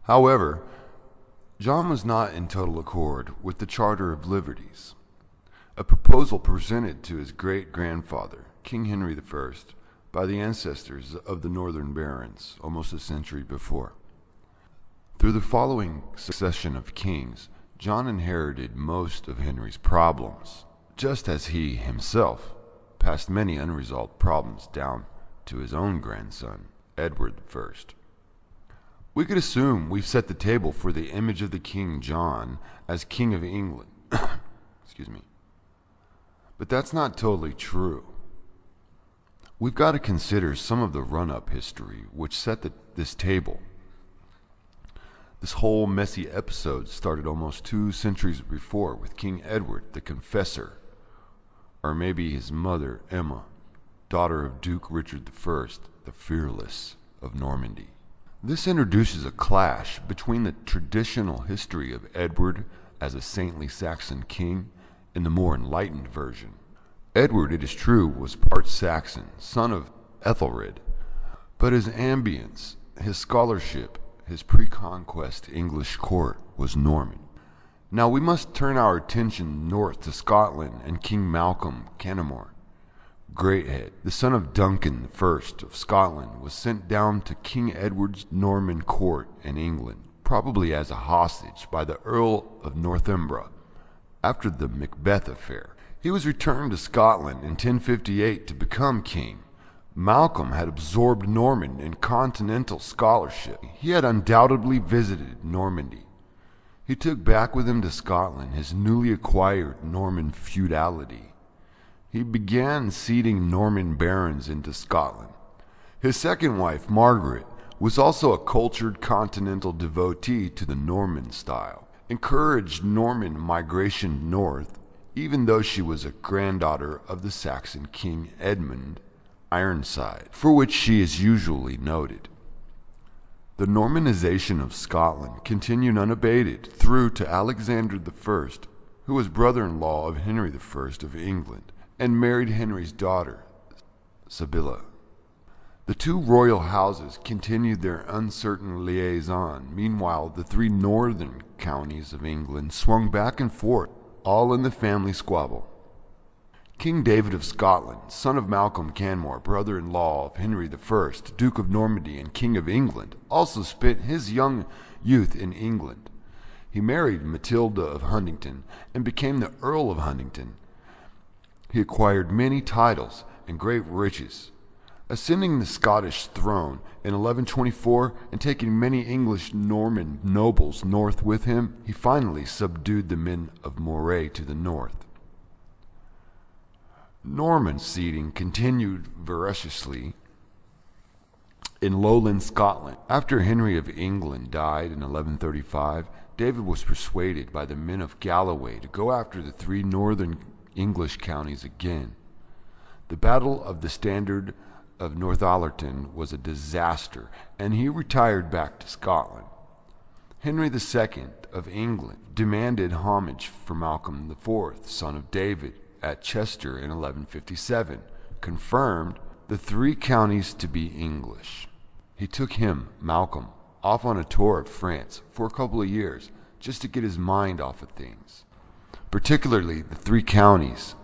However, John was not in total accord with the Charter of Liberties, a proposal presented to his great-grandfather, King Henry I, by the ancestors of the Northern Barons almost a century before. Through the following succession of kings, John inherited most of Henry's problems, just as he himself passed many unresolved problems down to his own grandson, Edward I. We could assume we've set the table for the image of the King John as King of England. Excuse me. But that's not totally true. We've got to consider some of the run-up history which set this table. This whole messy episode started almost 2 centuries before with King Edward the Confessor, or maybe his mother, Emma, daughter of Duke Richard I, the Fearless of Normandy. This introduces a clash between the traditional history of Edward as a saintly Saxon king and the more enlightened version. Edward, it is true, was part Saxon, son of Ethelred, but his ambience, his scholarship, his pre-conquest English court was Norman. Now we must turn our attention north to Scotland and King Malcolm Canmore. Greathead, the son of Duncan I of Scotland, was sent down to King Edward's Norman court in England, probably as a hostage by the Earl of Northumbria after the Macbeth affair. He was returned to Scotland in 1058 to become king. Malcolm had absorbed Norman and continental scholarship. He had undoubtedly visited Normandy. He took back with him to Scotland his newly acquired Norman feudality. He began seeding Norman barons into Scotland. His second wife, Margaret, was also a cultured continental devotee to the Norman style, encouraged Norman migration north, even though she was a granddaughter of the Saxon King Edmund Ironside, for which she is usually noted. The Normanization of Scotland continued unabated through to Alexander I, who was brother-in-law of Henry I of England, and married Henry's daughter, Sibylla. The 2 royal houses continued their uncertain liaison. Meanwhile, the 3 northern counties of England swung back and forth, all in the family squabble. King David of Scotland, son of Malcolm Canmore, brother-in-law of Henry I, Duke of Normandy and King of England, also spent his young youth in England. He married Matilda of Huntingdon and became the Earl of Huntingdon. He acquired many titles and great riches. Ascending the Scottish throne in 1124 and taking many English Norman nobles north with him, he finally subdued the men of Moray to the north. Norman seeding continued voraciously in lowland Scotland. After Henry of England died in 1135, David was persuaded by the men of Galloway to go after the 3 northern English counties again. The Battle of the Standard of Northallerton was a disaster, and he retired back to Scotland. Henry II of England demanded homage for Malcolm IV, son of David, at Chester in 1157, confirmed the 3 counties to be English. He took him, Malcolm, off on a tour of France for a couple of years just to get his mind off of things, particularly the 3 counties,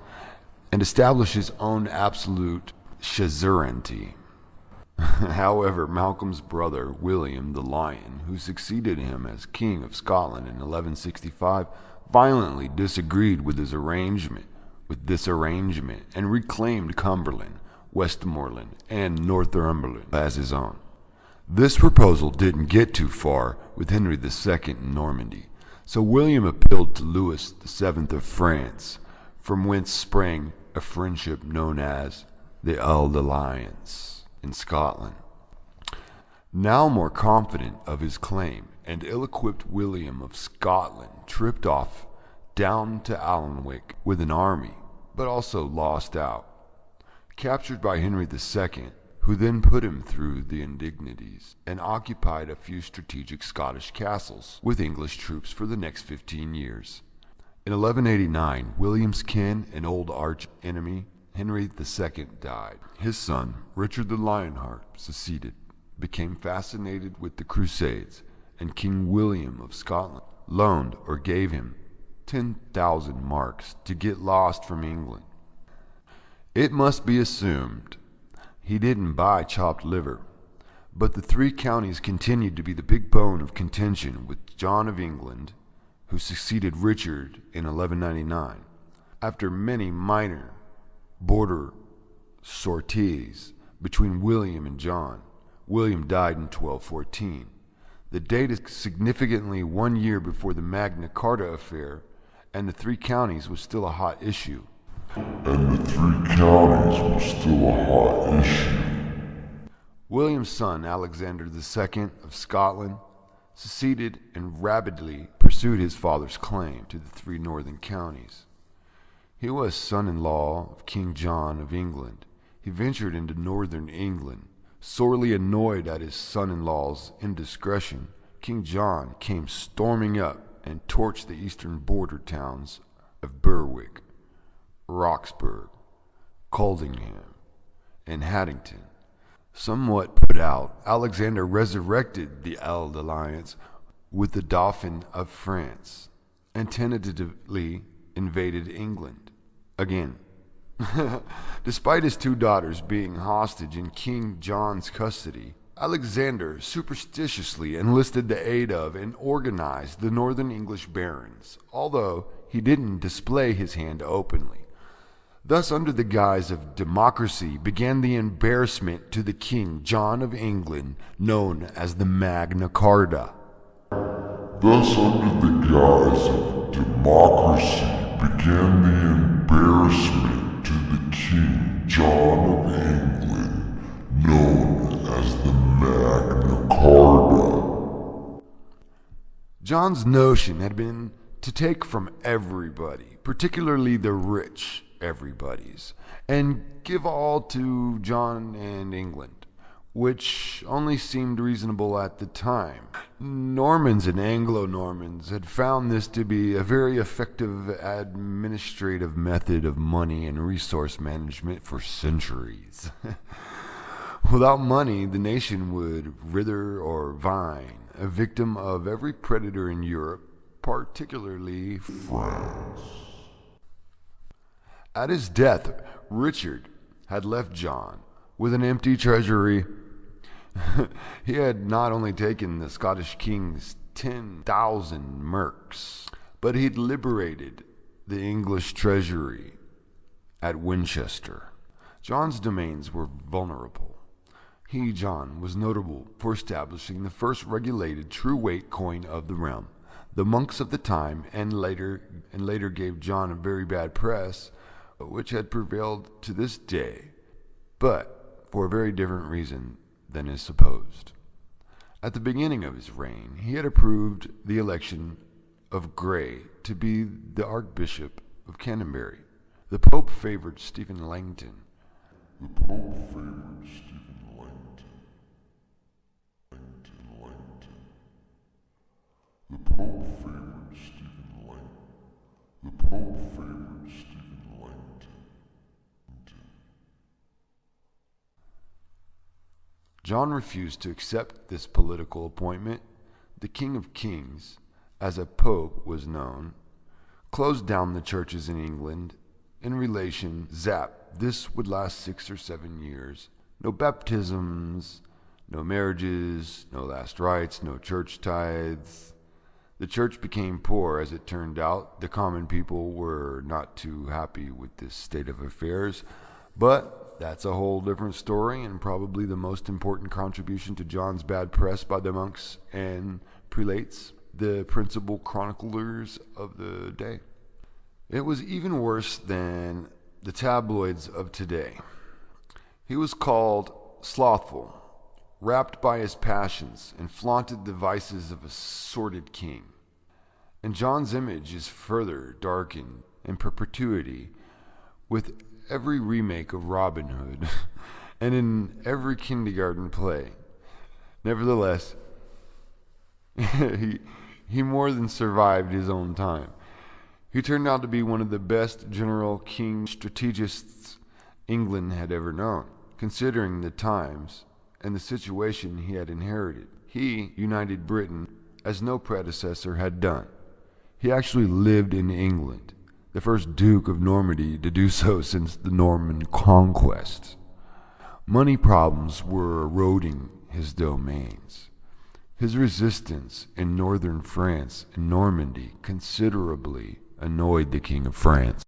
and establish his own absolute suzerainty. However, Malcolm's brother, William the Lion, who succeeded him as King of Scotland in 1165, violently disagreed with this arrangement and reclaimed Cumberland, Westmoreland, and Northumberland as his own. This proposal didn't get too far with Henry II in Normandy, so William appealed to Louis VII of France, from whence sprang a friendship known as the Auld Alliance in Scotland. Now more confident of his claim, and ill-equipped William of Scotland tripped off down to Alnwick with an army, but also lost out. Captured by Henry II, who then put him through the indignities and occupied a few strategic Scottish castles with English troops for the next 15 years. In 1189, William's kin and old arch-enemy Henry II died. His son, Richard the Lionheart, succeeded, became fascinated with the Crusades, and King William of Scotland loaned or gave him 10,000 marks to get lost from England. It must be assumed he didn't buy chopped liver, but the three counties continued to be the big bone of contention with John of England, who succeeded Richard in 1199. After many minor border sorties between William and John, William died in 1214. The date is significantly 1 year before the Magna Carta affair, and the three counties was still a hot issue. William's son, Alexander II of Scotland, succeeded and rapidly pursued his father's claim to the three northern counties. He was son-in-law of King John of England. He ventured into northern England. Sorely annoyed at his son-in-law's indiscretion, King John came storming up and torched the eastern border towns of Berwick, Roxburgh, Coldingham, and Haddington. Somewhat put out, Alexander resurrected the Eld alliance with the Dauphin of France and tentatively invaded England again. Despite his two daughters being hostage in King John's custody, Alexander superstitiously enlisted the aid of and organized the northern English barons, although he didn't display his hand openly. Thus, under the guise of democracy, began the embarrassment to the King John of England, known as the Magna Carta. John's notion had been to take from everybody, particularly the rich everybody's, and give all to John and England, which only seemed reasonable at the time. Normans and Anglo-Normans had found this to be a very effective administrative method of money and resource management for centuries. Without money, the nation would wither or vine, a victim of every predator in Europe, particularly France. At his death, Richard had left John with an empty treasury. He had not only taken the Scottish king's 10,000 merks, but he'd liberated the English treasury at Winchester. John's domains were vulnerable. He, John, was notable for establishing the first regulated true weight coin of the realm. The monks of the time and later gave John a very bad press, which had prevailed to this day, but for a very different reason than is supposed. At the beginning of his reign, he had approved the election of Grey to be the Archbishop of Canterbury. The Pope favored Stephen Langton. John refused to accept this political appointment. The King of Kings, as a pope was known, closed down the churches in England. In relation, this would last 6 or 7 years. No baptisms, no marriages, no last rites, no church tithes. The church became poor, as it turned out. The common people were not too happy with this state of affairs, but that's a whole different story, and probably the most important contribution to John's bad press by the monks and prelates, the principal chroniclers of the day. It was even worse than the tabloids of today. He was called slothful, wrapped by his passions, and flaunted the vices of a sordid king. And John's image is further darkened in perpetuity with every remake of Robin Hood and in every kindergarten play. Nevertheless, he more than survived his own time. He turned out to be one of the best general king strategists England had ever known, considering the times and the situation he had inherited. He united Britain as no predecessor had done. He actually lived in England, the first Duke of Normandy to do so since the Norman conquest. Money problems were eroding his domains. His resistance in northern France and Normandy considerably annoyed the King of France.